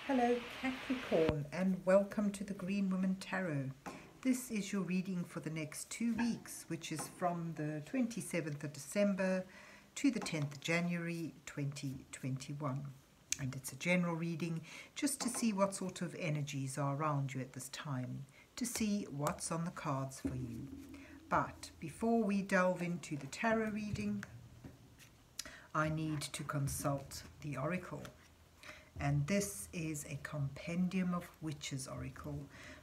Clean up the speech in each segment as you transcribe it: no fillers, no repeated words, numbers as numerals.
Hello Capricorn, and welcome to the Green Woman Tarot. This is your reading for the next 2 weeks, which is from the 27th of December to the 10th of January 2021. And it's a general reading just to see what sort of energies are around you at this time, to see what's on the cards for you. But before we delve into the tarot reading, I need to consult the oracle. And this is a Compendium of Witches oracle,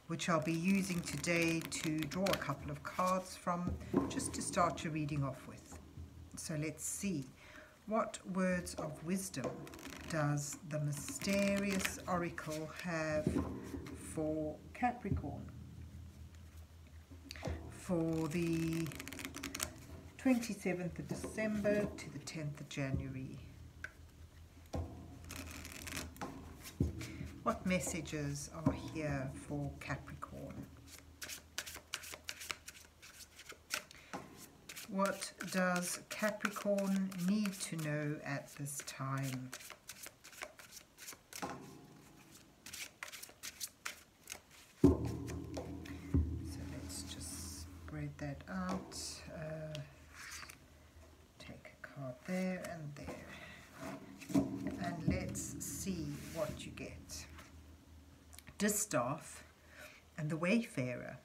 which I'll be using today to draw a couple of cards from, just to start your reading off with. So let's see, what words of wisdom does the mysterious oracle have for Capricorn for the 27th of December to the 10th of January? What messages are here for Capricorn? What does Capricorn need to know at this time? So let's just spread that out. Take a card there and there. And let's see what you get. Distaff and the Wayfarer.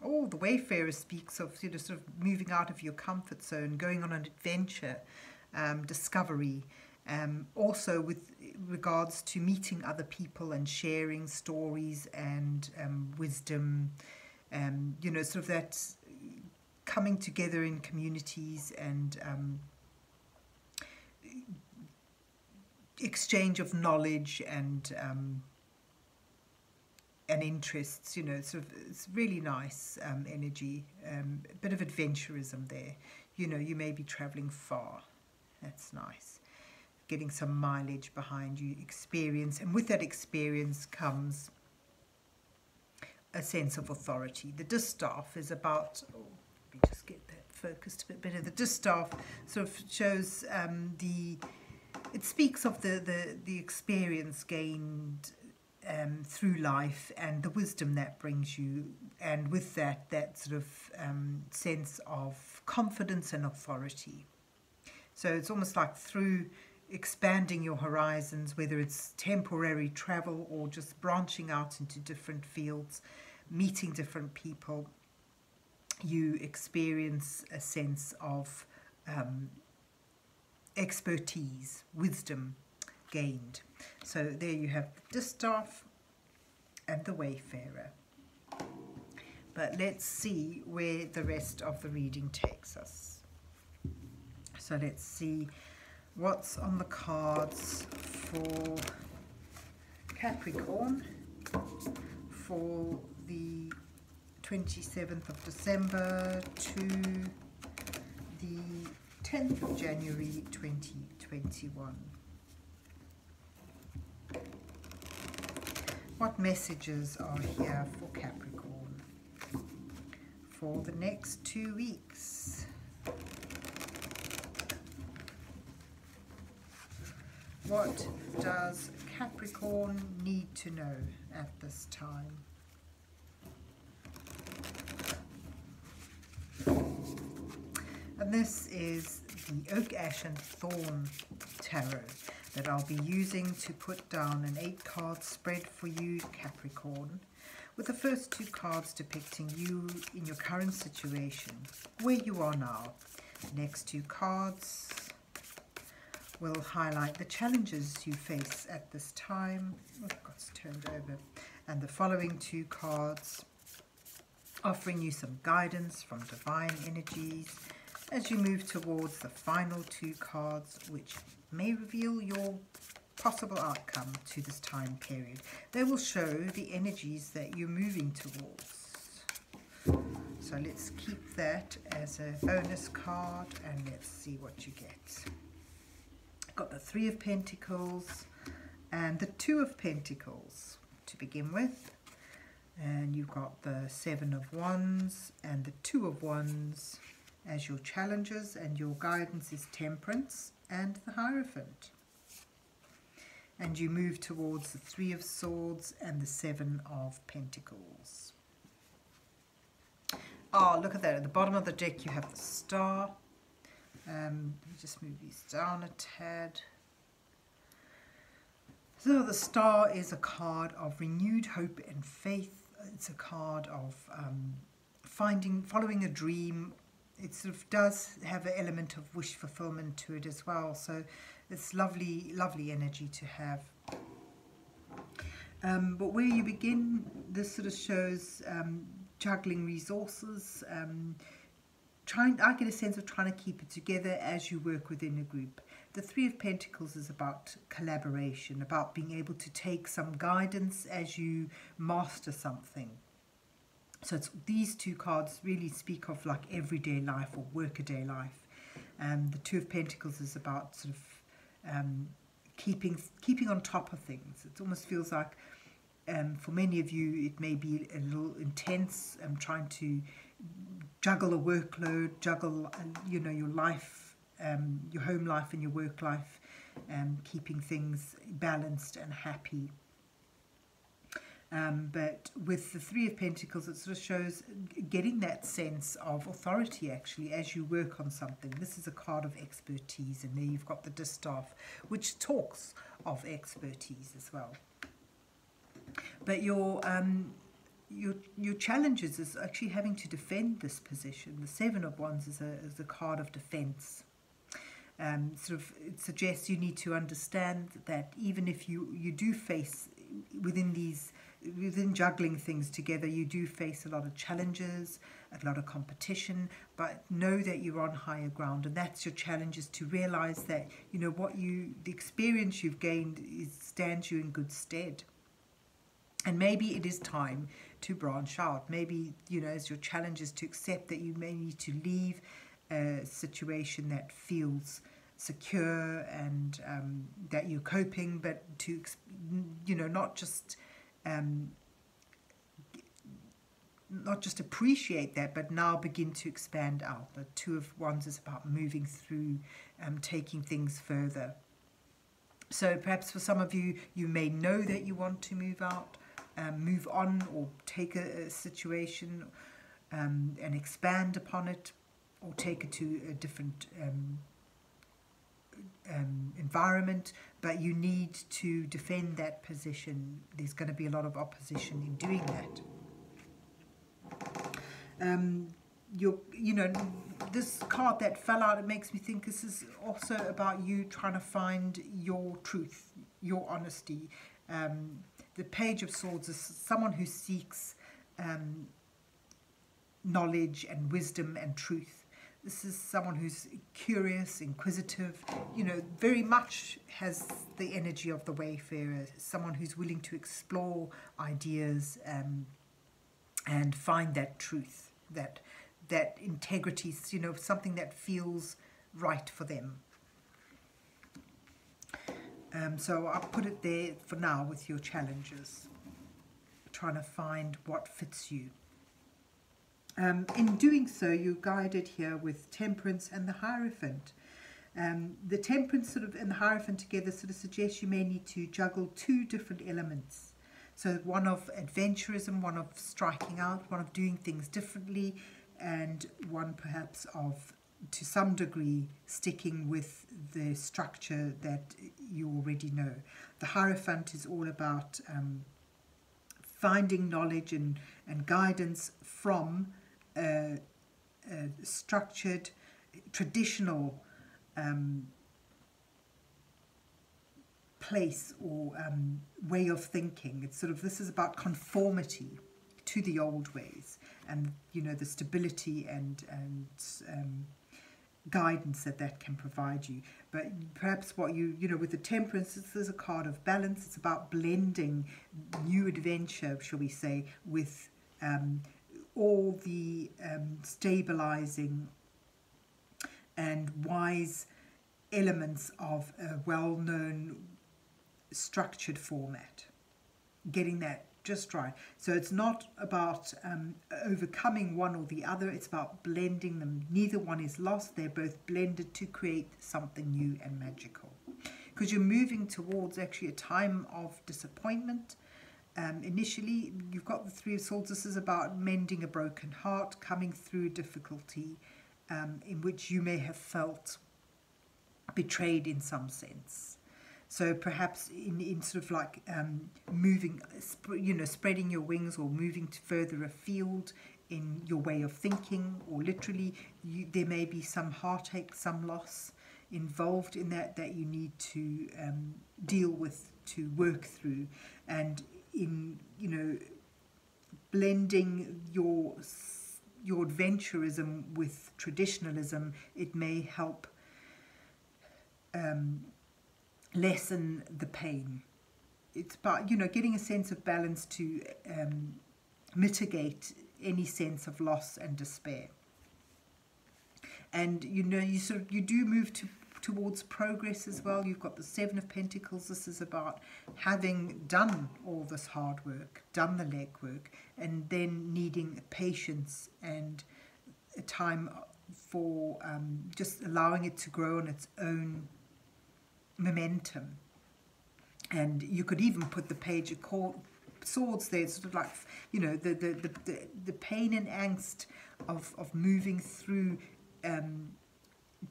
Oh, the Wayfarer speaks of sort of moving out of your comfort zone, going on an adventure, discovery. Also with regards to meeting other people and sharing stories and wisdom. Sort of that coming together in communities and exchange of knowledge and interests, sort of, it's really nice energy, a bit of adventurism there. You may be traveling far. That's nice. Getting some mileage behind you, experience, and with that experience comes a sense of authority. The distaff is about, let me just get that focused a bit better. The distaff sort of shows it speaks of the experience gained through life and the wisdom that brings you, and with that sort of sense of confidence and authority. So it's almost like through expanding your horizons, whether it's temporary travel or just branching out into different fields, meeting different people, you experience a sense of expertise, wisdom gained. So there you have the distaff and the Wayfarer. But let's see where the rest of the reading takes us. So let's see what's on the cards for Capricorn for the 27th of December to the 10th of January 2021. What messages are here for Capricorn for the next 2 weeks? What does Capricorn need to know at this time? And this is the Oak, Ash and Thorn Tarot that I'll be using to put down an 8-card spread for you, Capricorn, with the first 2 cards depicting you in your current situation, where you are now. The next 2 cards will highlight the challenges you face at this time. Oh, God's turned over. And the following 2 cards offering you some guidance from divine energies as you move towards the final 2 cards, which may reveal your possible outcome to this time period. They will show the energies that you're moving towards. So let's keep that as a bonus card and let's see what you get. I've got the 3 of Pentacles and the 2 of Pentacles to begin with. And you've got the 7 of Wands and the 2 of Wands as your challenges, and your guidance is Temperance and the Hierophant. and you move towards the Three of Swords and the Seven of Pentacles. Oh, look at that. At the bottom of the deck, you have the Star. Let me just move these down a tad. So the Star is a card of renewed hope and faith. It's a card of following a dream. It sort of does have an element of wish fulfillment to it as well. So it's lovely, lovely energy to have. But where you begin, this sort of shows juggling resources. I get a sense of trying to keep it together as you work within a group. The Three of Pentacles is about collaboration, about being able to take some guidance as you master something. So these two cards really speak of like everyday life or workaday life. The Two of Pentacles is about sort of keeping on top of things. It almost feels like for many of you it may be a little intense, trying to juggle a workload, juggle your life, your home life and your work life, keeping things balanced and happy. But with the Three of Pentacles, it sort of shows getting that sense of authority actually as you work on something. This is a card of expertise, and there you've got the distaff, which talks of expertise as well. But your challenges is actually having to defend this position. The Seven of Wands is a card of defense. It suggests you need to understand that even if you do face within juggling things together, you do face a lot of challenges, a lot of competition, but know that you're on higher ground, and that's your challenge, is to realize that the experience you've gained stands you in good stead. And maybe it is time to branch out. Maybe, as your challenge is to accept that you may need to leave a situation that feels secure and that you're coping, but to, not just appreciate that, but now begin to expand out. The Two of Wands is about moving through, taking things further. So perhaps for some of you, you may know that you want to move out, move on, or take a situation and expand upon it, or take it to a different environment, but you need to defend that position. There's going to be a lot of opposition in doing that. This card that fell out, it makes me think this is also about you trying to find your truth, your honesty. The Page of Swords is someone who seeks knowledge and wisdom and truth. This is someone who's curious, inquisitive, very much has the energy of the wayfarer, someone who's willing to explore ideas and find that truth, that integrity, something that feels right for them. So I'll put it there for now with your challenges, trying to find what fits you. In doing so, you're guided here with Temperance and the Hierophant. The Temperance and the Hierophant together sort of suggests you may need to juggle two different elements. So one of adventurism, one of striking out, one of doing things differently, and one perhaps of, to some degree, sticking with the structure that you already know. The Hierophant is all about finding knowledge and guidance from a structured, traditional place or way of thinking. It's this is about conformity to the old ways, and the stability and guidance that can provide you. But perhaps what with the Temperance, this is a card of balance. It's about blending new adventure, shall we say, with all the stabilizing and wise elements of a well-known structured format, getting that just right. So it's not about overcoming one or the other, it's about blending them. Neither one is lost, they're both blended to create something new and magical. because you're moving towards actually a time of disappointment. Initially, you've got the Three of Swords. This is about mending a broken heart, coming through difficulty in which you may have felt betrayed in some sense. So perhaps in sort of like moving, spreading your wings or moving to further afield in your way of thinking, or literally there may be some heartache, some loss involved in that you need to deal with, to work through. And in blending your adventurism with traditionalism, it may help lessen the pain. It's about getting a sense of balance to mitigate any sense of loss and despair. And you do move towards progress as well. You've got the Seven of Pentacles. This is about having done all this hard work, done the legwork, and then needing patience and a time for just allowing it to grow on its own momentum. And you could even put the Page of Swords there, sort of like the pain and angst of moving through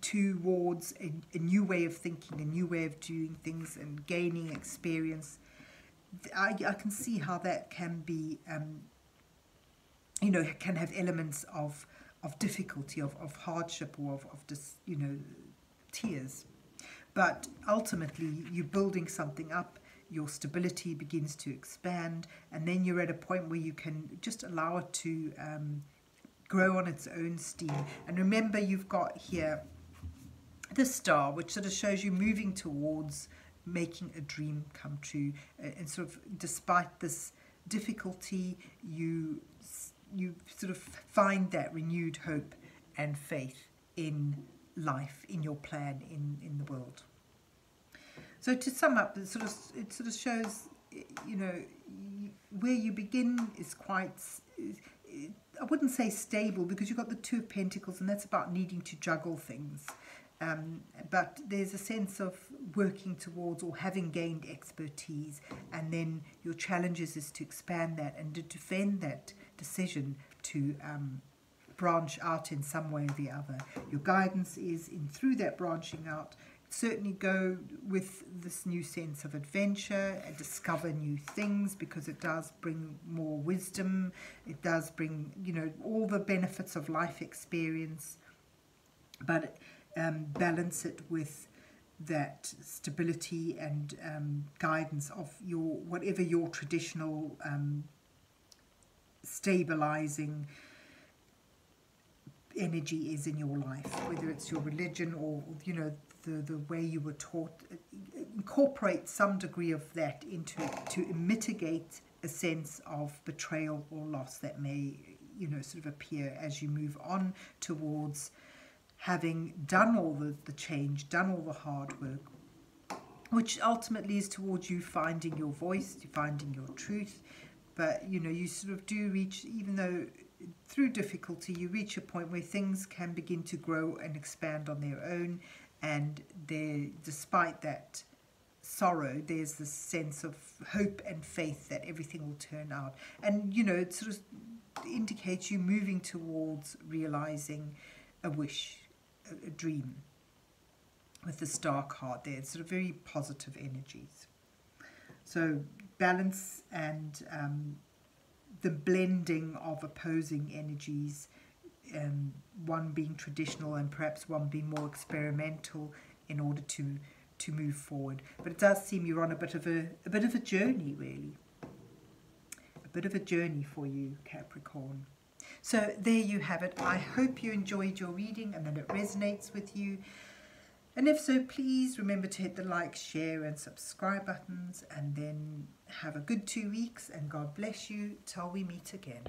towards a new way of thinking, a new way of doing things, and gaining experience. I can see how that can be, can have elements of difficulty, of hardship, or of just, tears. But ultimately, you're building something up, your stability begins to expand, and then you're at a point where you can just allow it to grow on its own steam. And remember, you've got here the star, which sort of shows you moving towards making a dream come true. And sort of despite this difficulty, you sort of find that renewed hope and faith in life, in your plan, in the world. So to sum up, it sort of shows, where you begin is quite, I wouldn't say stable, because you've got the Two of Pentacles, and that's about needing to juggle things. But there's a sense of working towards, or having gained expertise, and then your challenges is to expand that and to defend that decision to branch out in some way or the other. Your guidance is through that branching out. Certainly go with this new sense of adventure and discover new things, because it does bring more wisdom. It does bring, all the benefits of life experience, but balance it with that stability and guidance of whatever your traditional stabilizing energy is in your life, whether it's your religion or the way you were taught. Incorporate some degree of that into it to mitigate a sense of betrayal or loss that may sort of appear as you move on towards having done all the change, done all the hard work, which ultimately is towards you finding your voice, finding your truth. But you sort of do reach, even though through difficulty, you reach a point where things can begin to grow and expand on their own. And despite that sorrow, there's this sense of hope and faith that everything will turn out. And, it sort of indicates you moving towards realizing a wish, a dream, with the Star card there. It's sort of very positive energies. So balance and the blending of opposing energies, one being traditional and perhaps one being more experimental, in order to move forward. But it does seem you're on a bit of a journey, really. A bit of a journey for you, Capricorn. So there you have it. I hope you enjoyed your reading and that it resonates with you. And if so, please remember to hit the like, share and subscribe buttons, and then have a good 2 weeks, and God bless you till we meet again.